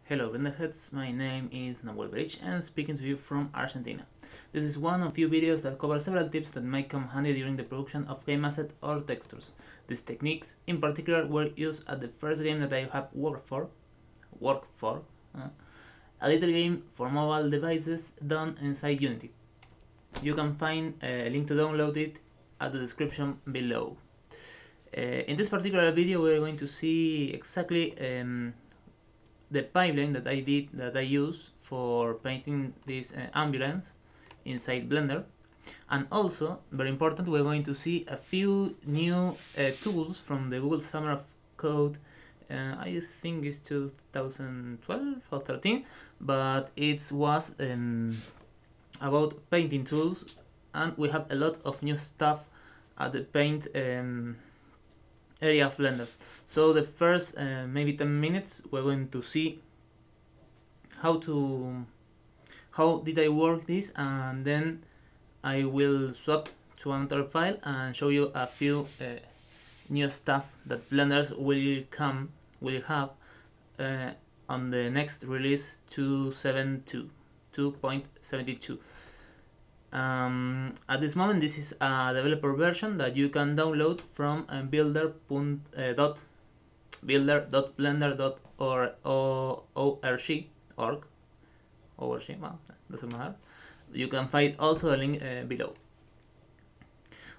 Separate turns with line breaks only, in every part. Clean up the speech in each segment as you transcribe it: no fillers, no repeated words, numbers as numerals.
Hello Blenderheads, my name is Nahuel Berich and speaking to you from Argentina. This is one of few videos that cover several tips that might come handy during the production of game assets or textures. These techniques in particular were used at the first game that I have worked for, a little game for mobile devices done inside Unity. You can find a link to download it at the description below. In this particular video we're going to see exactly the pipeline that I use for painting this ambulance inside Blender. And also, very important, we're going to see a few new tools from the Google Summer of Code. I think it's 2012 or 13, but it was about painting tools, and we have a lot of new stuff at the paint area of Blender. So the first maybe 10 minutes we're going to see how did I work this, and then I will swap to another file and show you a few new stuff that Blender will have on the next release 2.72. At this moment, this is a developer version that you can download from builder.blender.org. Well, doesn't matter. You can find also a link below.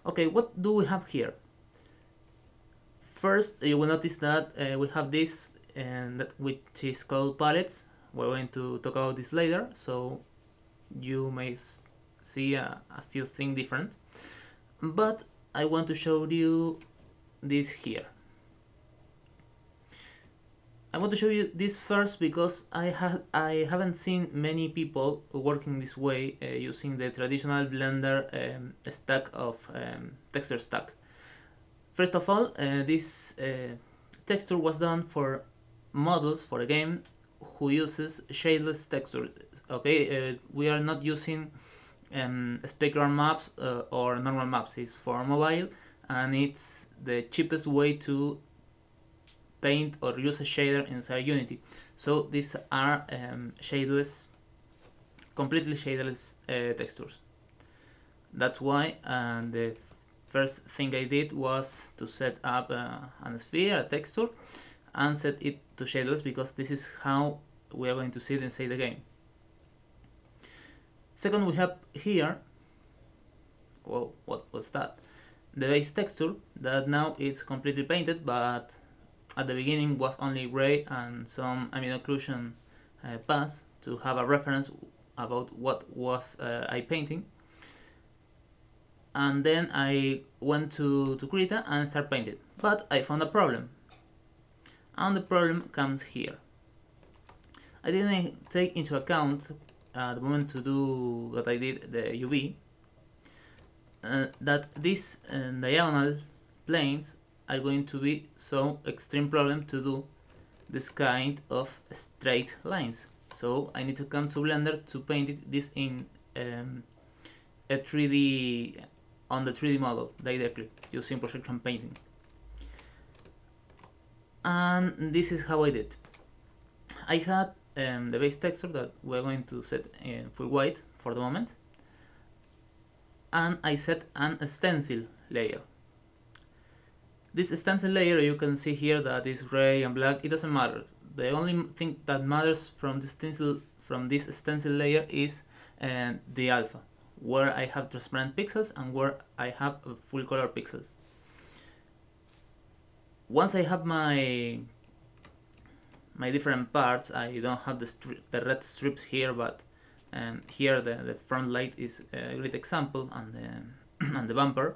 Okay, what do we have here? First, you will notice that we have this, which is called palettes. We're going to talk about this later, so you may see a few things different. But I want to show you this here. I want to show you this first because I haven't seen many people working this way using the traditional Blender stack of texture stack. First of all, this texture was done for models for a game who uses shadeless texture. Okay, we are not using specular maps or normal maps. It's for mobile, and it's the cheapest way to paint or use a shader inside Unity. So these are completely shadeless textures. That's why the first thing I did was to set up a sphere, a texture, and set it to shadeless, because this is how we are going to see it inside the game. Second, we have here, well, what was that? The base texture that now is completely painted, but at the beginning was only gray and some ambient occlusion pass to have a reference about what was I painting. And then I went to Krita and start painting, but I found a problem, and the problem comes here. I didn't take into account at the moment to do that I did the UV that these diagonal planes are going to be so extreme problem to do this kind of straight lines. So I need to come to Blender to paint this in a 3D on the 3D model directly using projection painting. And this is how I did. I had the base texture that we're going to set in full white for the moment, and I set an stencil layer. This stencil layer, you can see here that is gray and black. It doesn't matter. The only thing that matters from this stencil layer is the alpha, where I have transparent pixels and where I have full color pixels. Once I have my different parts, I don't have the red strips here, but here the front light is a great example, and and the bumper.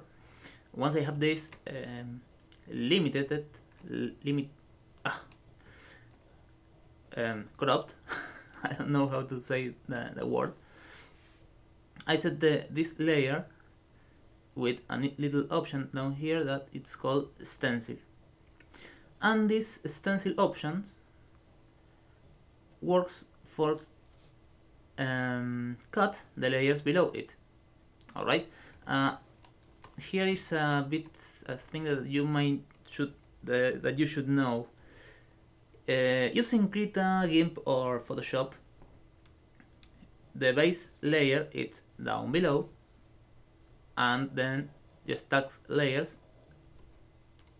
Once I have this cropped, I don't know how to say the word. I set this layer with a little option down here that it's called stencil, and this stencil option works for cut the layers below it. Alright, here is a thing that you should know. Using Krita, GIMP or Photoshop, the base layer is down below, and then you stack layers,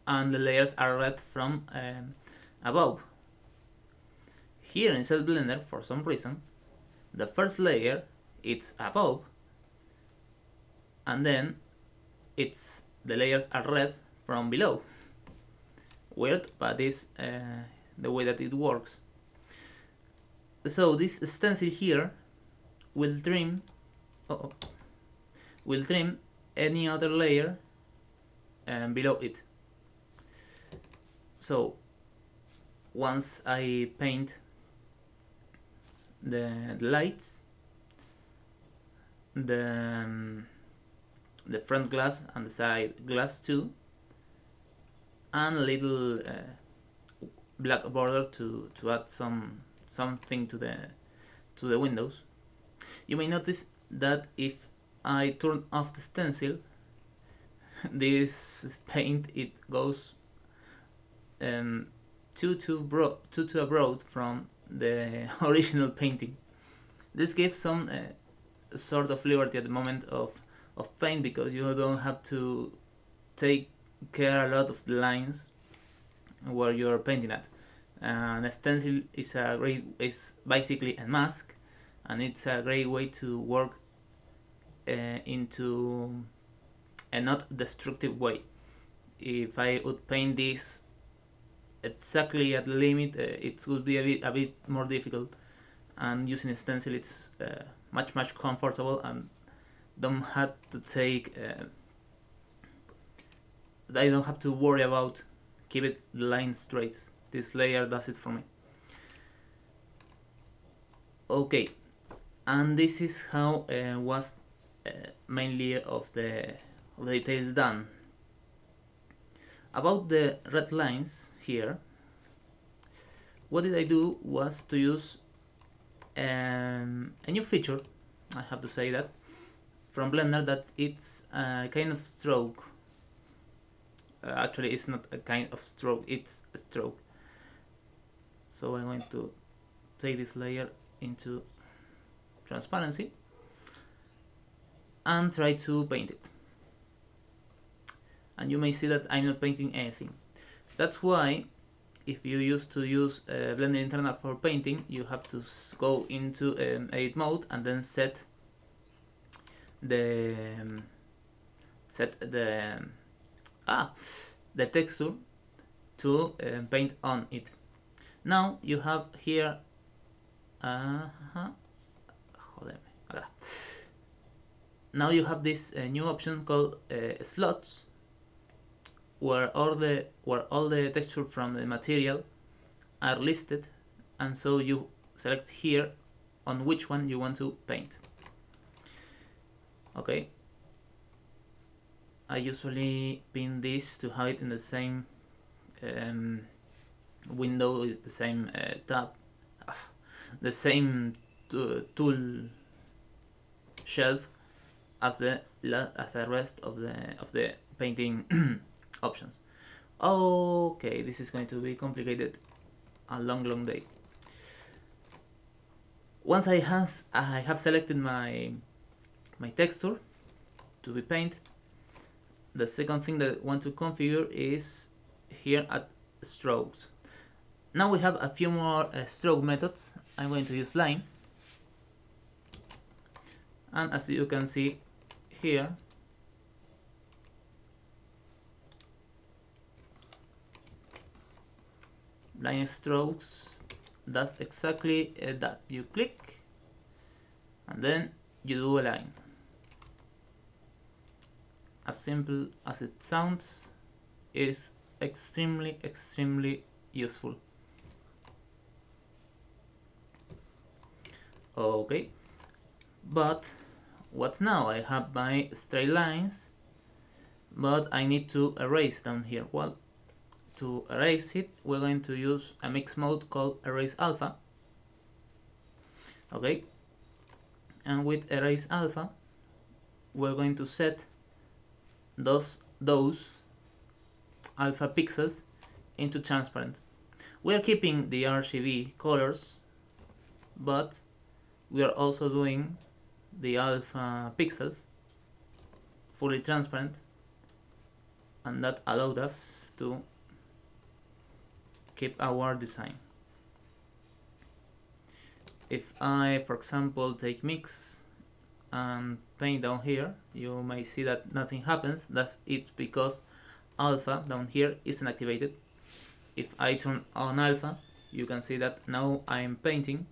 and the layers are read from above. Here in Cell Blender, for some reason, the first layer it's above, and then the layers are read from below. Weird, but this the way that it works. So this stencil here will trim any other layer below it. So once I paint the lights, the front glass and the side glass too, and a little black border to add something to the windows, you may notice that if I turn off the stencil, this paint it goes too abroad from the original painting. This gives some sort of liberty at the moment of paint, because you don't have to take care a lot of the lines where you're painting at. And a stencil is basically a mask, and it's a great way to work into a not destructive way. If I would paint this exactly at the limit, it would be a bit more difficult, and using a stencil it's much comfortable, and don't have to take I don't have to worry about keeping the line straight. This layer does it for me. Okay, and this is how was mainly of the details done. About the red lines here, what did I do was to use a new feature, I have to say that, from Blender, that it's a kind of stroke. Actually, it's not a kind of stroke, it's a stroke. So I'm going to take this layer into transparency and try to paint it. And you may see that I'm not painting anything. That's why if you used to use Blender Internal for painting, you have to go into edit mode and then set the texture to paint on it. Now you have here now you have this new option called slots, where all the texture from the material are listed, and so you select here on which one you want to paint. Okay, I usually pin this to have it in the same window with the same tab, the same tool shelf as the rest of the painting options. Okay, this is going to be complicated, a long day. Once I have selected my texture to be painted, the second thing that I want to configure is here at strokes. Now we have a few more stroke methods. I'm going to use line, and as you can see here, line strokes does exactly that. You click and then you do a line. As simple as it sounds, is extremely useful. Okay, but what's now? I have my straight lines, but I need to erase down here. Well, to erase it, we're going to use a mix mode called Erase Alpha. Okay, and with Erase Alpha, we're going to set those alpha pixels into transparent. We are keeping the RGB colors, but we are also doing the alpha pixels fully transparent, and that allowed us to keep our design. If I, for example, take mix and paint down here, you may see that nothing happens. That's it because alpha down here isn't activated. If I turn on alpha, you can see that now I'm painting.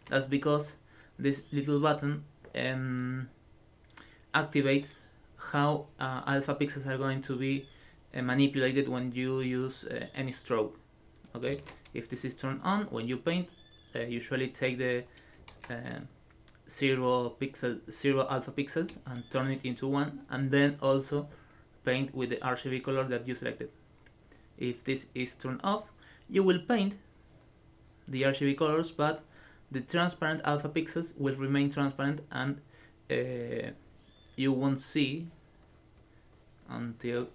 That's because this little button activates how alpha pixels are going to be manipulated when you use any stroke. Okay, if this is turned on, when you paint, usually take the 0 alpha pixels and turn it into 1, and then also paint with the RGB color that you selected. If this is turned off, you will paint the RGB colors, but the transparent alpha pixels will remain transparent, and you won't see until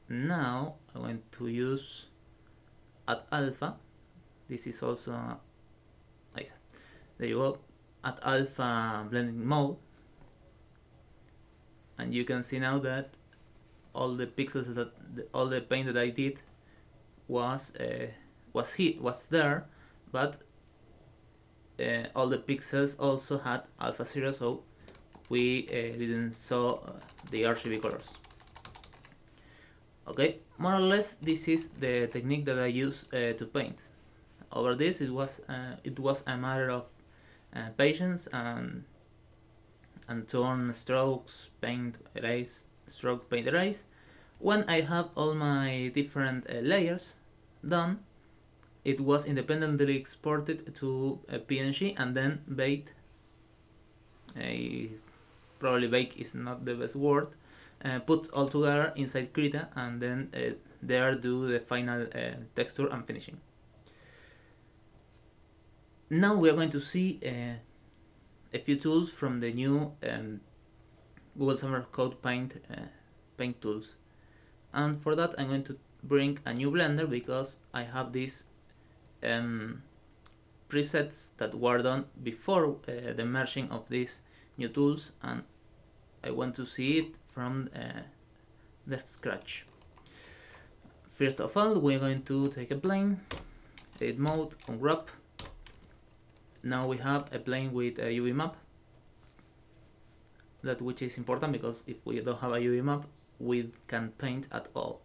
now. I'm going to use at alpha. This is also like, there you go, at alpha blending mode, and you can see now that all the pixels that all the paint that I did was there, but all the pixels also had alpha 0, so we didn't saw the RGB colors. Okay, more or less this is the technique that I use to paint. Over this, it was a matter of patience and turn, strokes, paint, erase, stroke, paint, erase. When I have all my different layers done, it was independently exported to a PNG and then baked. Probably bake is not the best word. Put all together inside Krita, and then there do the final texture and finishing. Now we are going to see a few tools from the new Google Summer Code Paint tools, and for that I'm going to bring a new Blender because I have these presets that were done before the merging of these new tools, and I want to see it from the scratch. First of all, we're going to take a plane, edit mode, unwrap. Now we have a plane with a UV map, that which is important because if we don't have a UV map, we can't paint at all.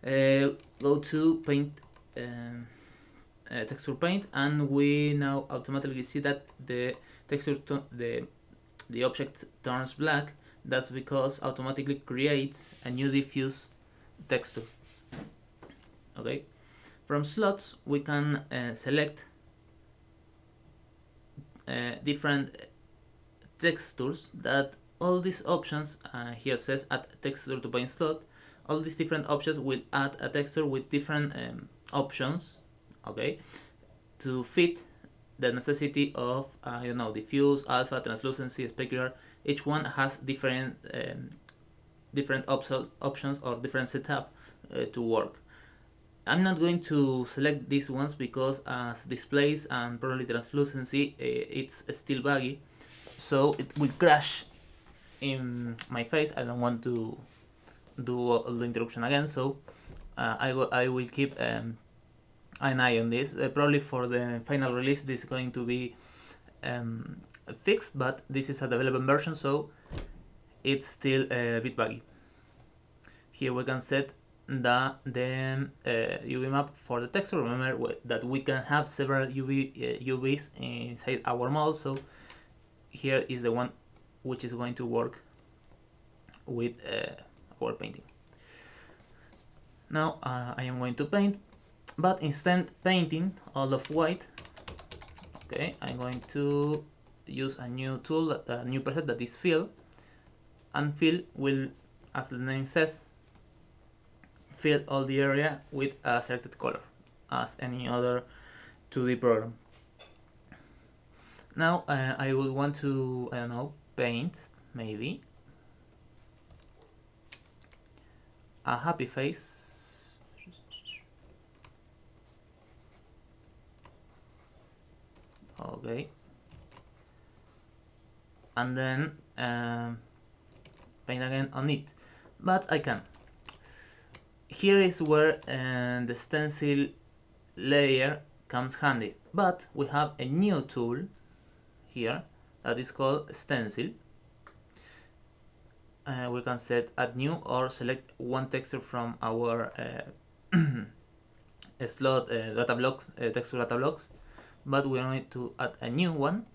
Go to paint, texture paint, and we now automatically see that the texture the object turns black. That's because automatically creates a new diffuse texture. Okay, from slots we can select different textures. That all these options here says add texture to paint slot. All these different options will add a texture with different options, okay, to fit the necessity of diffuse, alpha, translucency, specular. Each one has different options or different setup to work. I'm not going to select these ones because as displays and probably translucency, it's still buggy, so it will crash in my face. I don't want to do all the introduction again, so I will keep an eye on this. Probably for the final release this is going to be fixed, but this is a development version, so it's still a bit buggy. Here we can set the UV map for the texture. Remember that we can have several UVs inside our model, so here is the one which is going to work with our painting. Now I am going to paint, but instead painting all of white, okay, I'm going to use a new tool, a new preset that is fill, and fill will, as the name says, fill all the area with a selected color as any other 2D program. Now I would want to, I don't know, paint maybe a happy face. Okay, and then paint again on it, but I can. Here is where the stencil layer comes handy, but we have a new tool here that is called stencil. We can set add new or select one texture from our slot data blocks, texture data blocks, but we need to add a new one.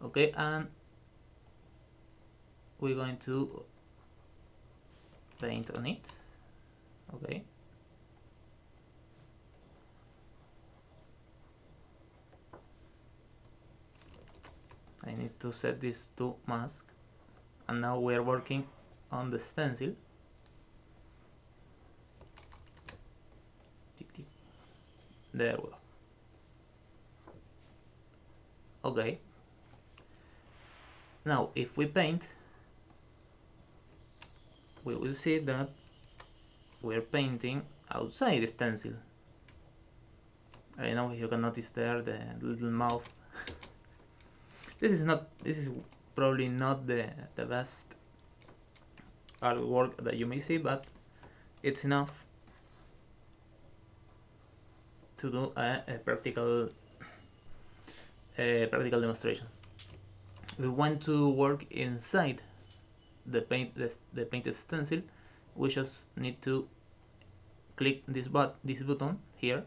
Okay, and we're going to paint on it. Okay, I need to set this to mask, and now we are working on the stencil. There we go. Okay, now if we paint, we will see that we're painting outside the stencil. I know you can notice there the little mouth. This is probably not the best artwork that you may see, but it's enough to do a practical demonstration. If we want to work inside the painted stencil, we just need to click this button here,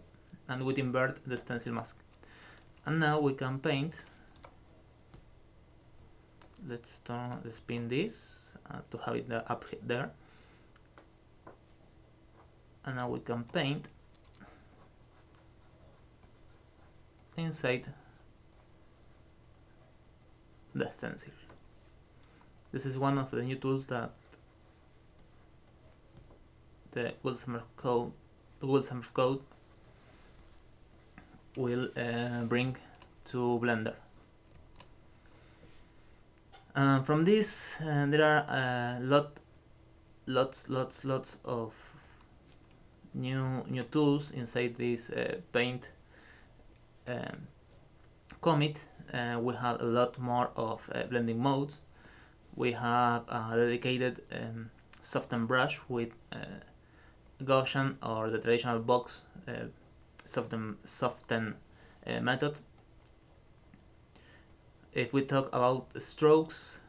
and we invert the stencil mask. And now we can paint. Let's spin this to have it up there. And now we can paint inside the stencil. This is one of the new tools that the Woolsummer Code will bring to Blender. From this, there are lots of new tools inside this paint commit. We have a lot more of blending modes. We have a dedicated soften brush with Gaussian or the traditional box soften method. If we talk about strokes,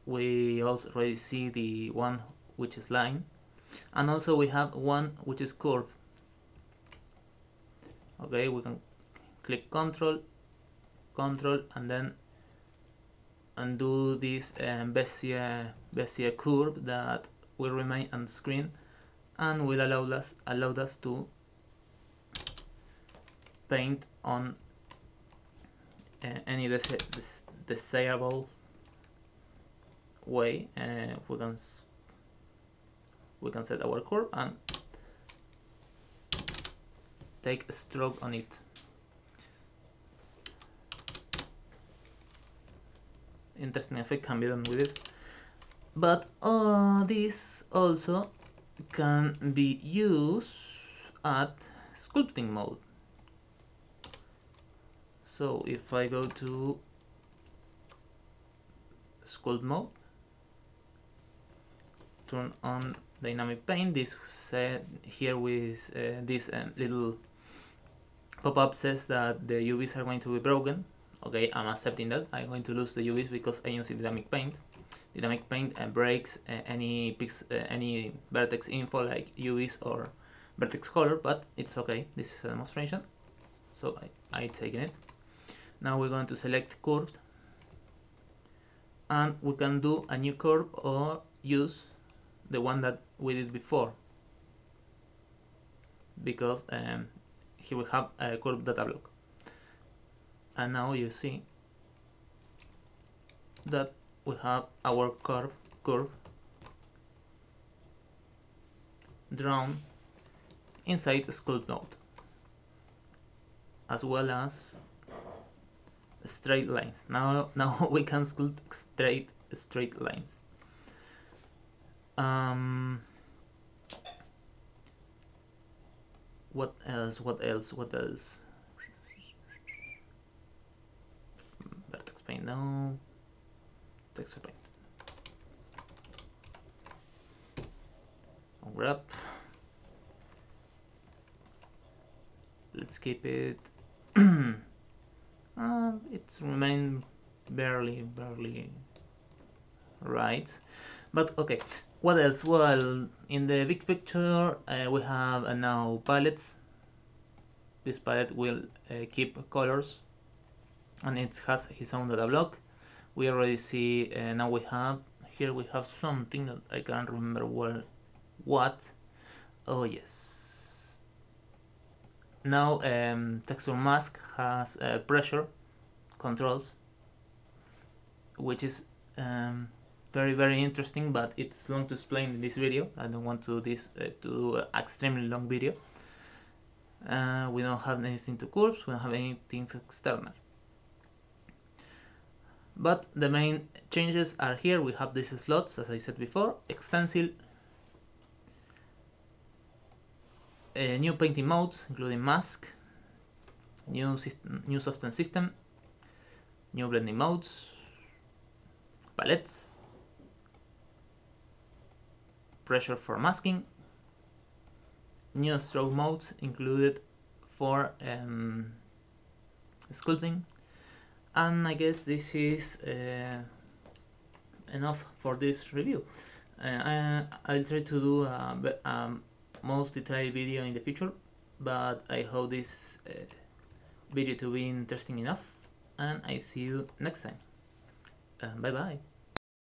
we also already see the one which is line, and also we have one which is curve. Okay, we can click Control, and then undo this Bezier curve that will remain on screen and will allow us to paint on any desirable way. We can set our curve and take a stroke on it. Interesting effect can be done with this, but this also can be used at sculpting mode. So if I go to sculpt mode, turn on dynamic paint, this here with this little pop-up says that the UVs are going to be broken. Okay, I'm accepting that. I'm going to lose the UVs because I use dynamic paint. Dynamic paint breaks any vertex info like UVs or vertex color, but it's okay. This is a demonstration, so I taken it. Now we're going to select curved, and we can do a new curve or use the one that we did before, because here we have a curve data block. And now you see that we have our curve drawn inside sculpt mode, as well as straight lines. Now we can sculpt straight lines. What else? Max Paint, no. Texture Paint. Grab. Let's keep it. It's remained barely right, but okay. What else? Well, in the big picture, we have now palettes. This palette will keep colors, and it has his own data block. We already see now we have something that I can't remember well what. Oh yes. Now texture mask has pressure controls, which is very interesting, but it's long to explain in this video. I don't want to do an extremely long video. We don't have anything to curves, we don't have anything external. But the main changes are here. We have these slots, as I said before, extensil, new painting modes, including mask, new soften system, new blending modes, palettes, pressure for masking, new stroke modes included for sculpting, and I guess this is enough for this review. I'll try to do a most detailed video in the future, but I hope this video to be interesting enough, and I see you next time. Bye bye.